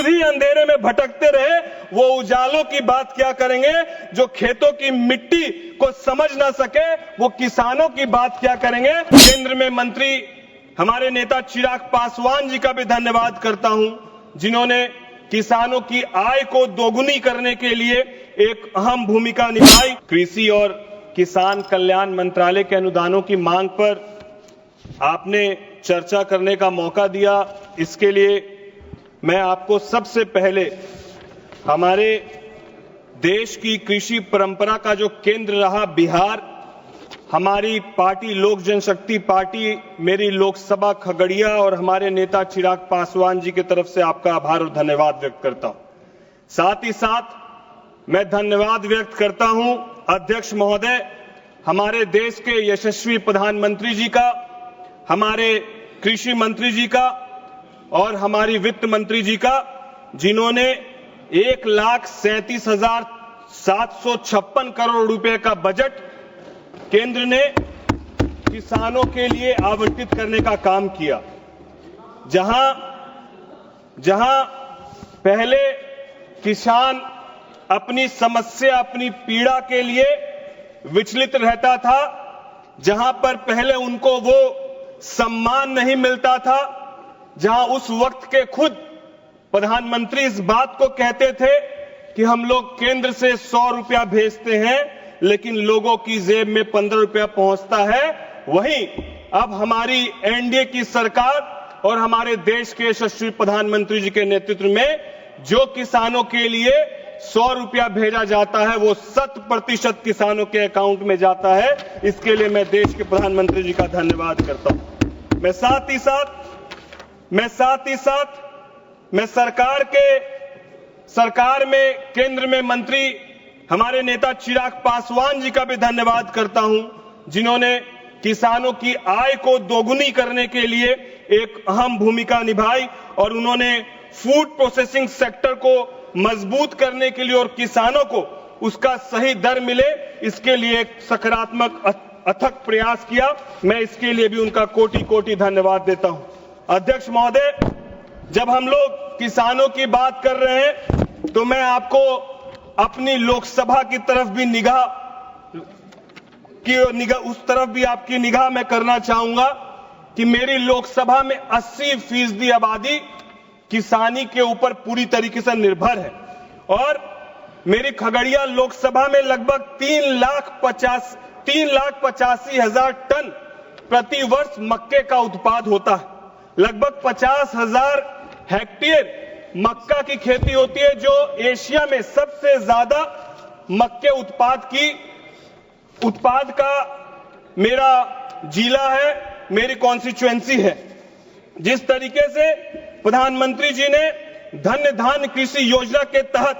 खुद ही अंधेरे में भटकते रहे, वो उजालों की बात क्या करेंगे? जो खेतों की मिट्टी को समझ ना सके, वो किसानों की बात क्या करेंगे? केंद्र में मंत्री हमारे नेता चिराग पासवान जी का भी धन्यवाद करता हूं, जिन्होंने किसानों की आय को दोगुनी करने के लिए एक अहम भूमिका निभाई। कृषि और किसान कल्याण मंत्रालय के अनुदानों की मांग पर आपने चर्चा करने का मौका दिया, इसके लिए मैं आपको सबसे पहले हमारे देश की कृषि परंपरा का जो केंद्र रहा बिहार, हमारी पार्टी लोक जनशक्ति पार्टी, मेरी लोकसभा खगड़िया और हमारे नेता चिराग पासवान जी की तरफ से आपका आभार और धन्यवाद व्यक्त करता हूं। साथ ही साथ मैं धन्यवाद व्यक्त करता हूं अध्यक्ष महोदय, हमारे देश के यशस्वी प्रधानमंत्री जी का, हमारे कृषि मंत्री जी का और हमारी वित्त मंत्री जी का, जिन्होंने 1,37,756 करोड़ रुपए का बजट केंद्र ने किसानों के लिए आवंटित करने का काम किया। जहां पहले किसान अपनी समस्या, अपनी पीड़ा के लिए विचलित रहता था, जहां पर पहले उनको वो सम्मान नहीं मिलता था, जहां उस वक्त के खुद प्रधानमंत्री इस बात को कहते थे कि हम लोग केंद्र से 100 रुपया भेजते हैं लेकिन लोगों की जेब में 15 रुपया पहुंचता है, वहीं अब हमारी एनडीए की सरकार और हमारे देश के यशस्वी प्रधानमंत्री जी के नेतृत्व में जो किसानों के लिए 100 रुपया भेजा जाता है वो 100% किसानों के अकाउंट में जाता है। इसके लिए मैं देश के प्रधानमंत्री जी का धन्यवाद करता हूं। मैं साथ ही साथ सरकार में केंद्र में मंत्री हमारे नेता चिराग पासवान जी का भी धन्यवाद करता हूं, जिन्होंने किसानों की आय को दोगुनी करने के लिए एक अहम भूमिका निभाई और उन्होंने फूड प्रोसेसिंग सेक्टर को मजबूत करने के लिए और किसानों को उसका सही दर मिले, इसके लिए एक सकारात्मक अथक प्रयास किया। मैं इसके लिए भी उनका कोटि कोटि धन्यवाद देता हूं। अध्यक्ष महोदय, जब हम लोग किसानों की बात कर रहे हैं तो मैं आपको अपनी लोकसभा की तरफ भी उस तरफ भी आपकी निगाह में करना चाहूंगा कि मेरी लोकसभा में 80% आबादी किसानी के ऊपर पूरी तरीके से निर्भर है और मेरी खगड़िया लोकसभा में लगभग 3,85,000 टन प्रति वर्ष मक्के का उत्पाद होता है। लगभग 50,000 हेक्टेयर मक्का की खेती होती है, जो एशिया में सबसे ज्यादा मक्के उत्पाद का मेरा जिला है, मेरी कॉन्स्टिट्यूएंसी है। जिस तरीके से प्रधानमंत्री जी ने धन्य धान्य कृषि योजना के तहत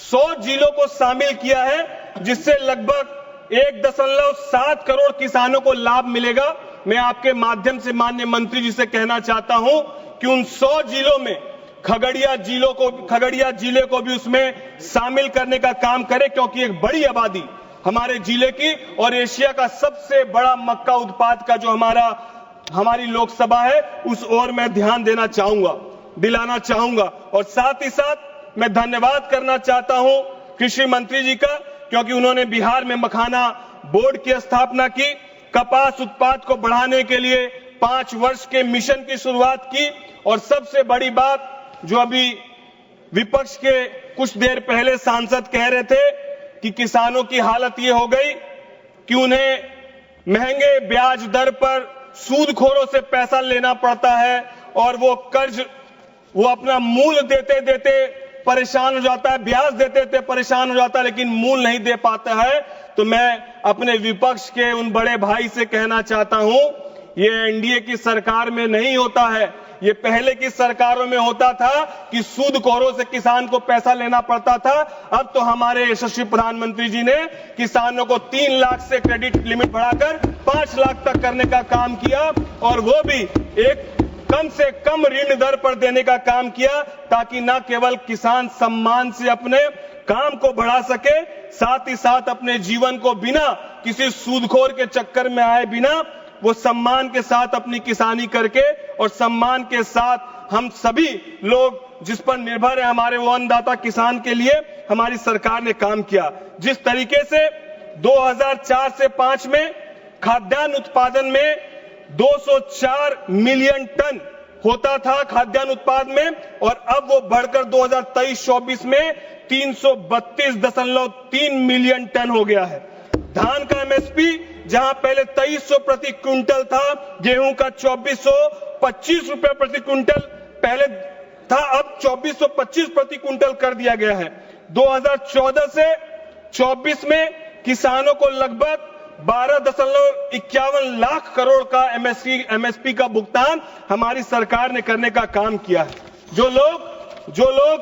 100 जिलों को शामिल किया है, जिससे लगभग 1.7 करोड़ किसानों को लाभ मिलेगा। मैं आपके माध्यम से माननीय मंत्री जी से कहना चाहता हूं कि उन 100 जिलों में खगड़िया जिले को भी उसमें शामिल करने का काम करें, क्योंकि एक बड़ी आबादी हमारे जिले की और एशिया का सबसे बड़ा मक्का उत्पाद का जो हमारी लोकसभा है, उस ओर मैं ध्यान दिलाना चाहूंगा। और साथ ही साथ मैं धन्यवाद करना चाहता हूं कृषि मंत्री जी का, क्योंकि उन्होंने बिहार में मखाना बोर्ड की स्थापना की, कपास उत्पाद को बढ़ाने के लिए 5 वर्ष के मिशन की शुरुआत की और सबसे बड़ी बात जो अभी विपक्ष के कुछ देर पहले सांसद कह रहे थे कि किसानों की हालत ये हो गई कि उन्हें महंगे ब्याज दर पर सूदखोरों से पैसा लेना पड़ता है और वो अपना मूल देते देते परेशान हो जाता है, ब्याज देते देते परेशान हो जाता है, लेकिन मूल नहीं दे पाता है। तो मैं अपने विपक्ष के उन बड़े भाई से कहना चाहता हूं, ये एनडीए की सरकार में नहीं होता है, ये पहले की सरकारों में होता था कि सूदखोरों से किसान को पैसा लेना पड़ता था। अब तो हमारे यशस्वी प्रधानमंत्री जी ने किसानों को 3 लाख से क्रेडिट लिमिट बढ़ाकर 5 लाख तक करने का काम किया और वो भी एक कम से कम ऋण दर पर देने का काम किया, ताकि न केवल किसान सम्मान से अपने काम को बढ़ा सके, साथ ही साथ अपने जीवन को बिना किसी सूदखोर के चक्कर में आए बिना वो सम्मान के साथ अपनी किसानी करके और सम्मान के साथ हम सभी लोग जिस पर निर्भर है हमारे वो अन्नदाता किसान के लिए हमारी सरकार ने काम किया। जिस तरीके से 2004 से 5 में खाद्यान्न उत्पादन में 204 मिलियन टन होता था खाद्यान्न उत्पाद में, और अब वो बढ़कर 2023-24 में 332.3 मिलियन टन हो गया है। धान का एमएसपी जहां पहले 2300 प्रति क्विंटल था, गेहूं का 2425 रुपए प्रति क्विंटल पहले था, अब 2425 प्रति क्विंटल कर दिया गया है। 2014 से 24 में किसानों को लगभग 12.51 लाख करोड़ का एमएसपी का भुगतान हमारी सरकार ने करने का काम किया है। जो लोग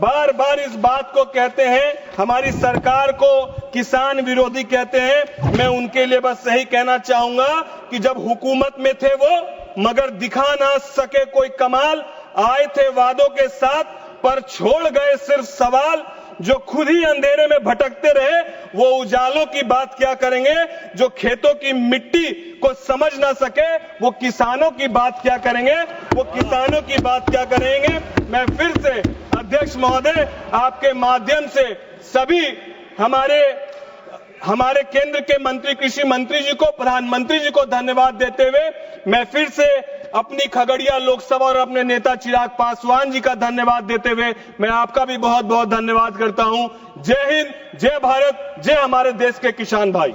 बार बार इस बात को कहते हैं हमारी सरकार को किसान विरोधी कहते हैं, मैं उनके लिए बस यही कहना चाहूंगा कि जब हुकूमत में थे वो मगर दिखा ना सके कोई कमाल, आए थे वादों के साथ पर छोड़ गए सिर्फ सवाल। जो खुद ही अंधेरे में भटकते रहे वो उजालों की बात क्या करेंगे, जो खेतों की मिट्टी को समझ ना सके वो किसानों की बात क्या करेंगे, वो किसानों की बात क्या करेंगे। मैं फिर से अध्यक्ष महोदय आपके माध्यम से सभी हमारे केंद्र के मंत्री, कृषि मंत्री जी को, प्रधानमंत्री जी को धन्यवाद देते हुए मैं फिर से अपनी खगड़िया लोकसभा और अपने नेता चिराग पासवान जी का धन्यवाद देते हुए मैं आपका भी बहुत बहुत धन्यवाद करता हूं। जय हिंद, जय भारत, जय हमारे देश के किसान भाई।